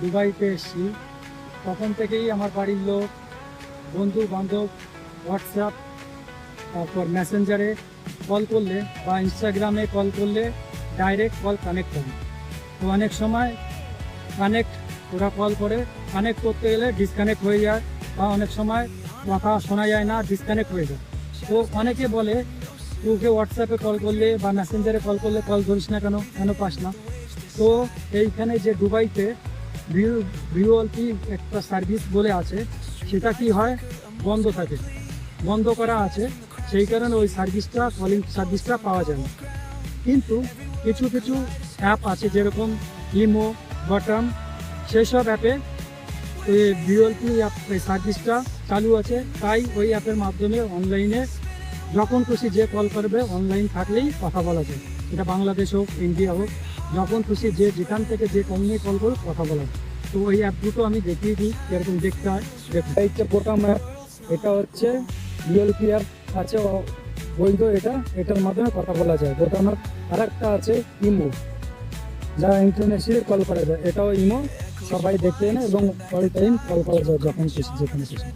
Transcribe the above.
দুবাইতে এসেছি তখন থেকেই আমার বাড়ির লোক, বন্ধু বান্ধব হোয়াটসঅ্যাপ, তারপর মেসেঞ্জারে কল করলে বা ইনস্টাগ্রামে কল করলে ডাইরেক্ট কল কানেক্ট হবে। তো অনেক সময় কানেক্ট ওরা কল করে, কানেক্ট করতে গেলে ডিসকানেক্ট হয়ে যায় বা অনেক সময় কথা শোনা যায় না, ডিসকানেক্ট হয়ে যায়। তো অনেকে বলে তোকে হোয়াটসঅ্যাপে কল করলে বা মেসেঞ্জারে কল করলে কল ধরিস না, কেন কেন পাস না? তো এইখানে যে দুবাইতে ভিওএলপি একটা সার্ভিস বলে আছে, সেটা কি হয়, বন্ধ থাকে, বন্ধ করা আছে, সেই কারণে ওই সার্ভিসটা, কলিং সার্ভিসটা পাওয়া যায় না। কিন্তু কিছু কিছু অ্যাপ আছে যেরকম ইমো, বটম, সেই সব অ্যাপে এই ভিওএলপি অ্যাপ এই সার্ভিসটা চালু আছে। তাই ওই অ্যাপের মাধ্যমে অনলাইনে যখন খুশি যে কল করবে, অনলাইন থাকলেই কথা বলা যায়। এটা বাংলাদেশ হোক, ইন্ডিয়া হোক, যখন খুশি যে যেখান থেকে যে কল নিয়ে কল করে কথা বলা যায়। তো ওই অ্যাপ দুটো আমি দেখিয়ে দিই এরকম দেখতে হয়। দেখুন, এই হচ্ছে বোটাম অ্যাপ, এটা হচ্ছে ভিওএলপি অ্যাপ আছে বৈধ, এটার মাধ্যমে কথা বলা যায়। বোটাম অ্যাপ। আর একটা আছে ইমো, যা ইন্টারন্যাশনালি কল করা যায়, এটাও ইমো, সবাই দেখতে এনে এবং অল টাইম কল করা যায় যখন খুশি যেখানে খুশি।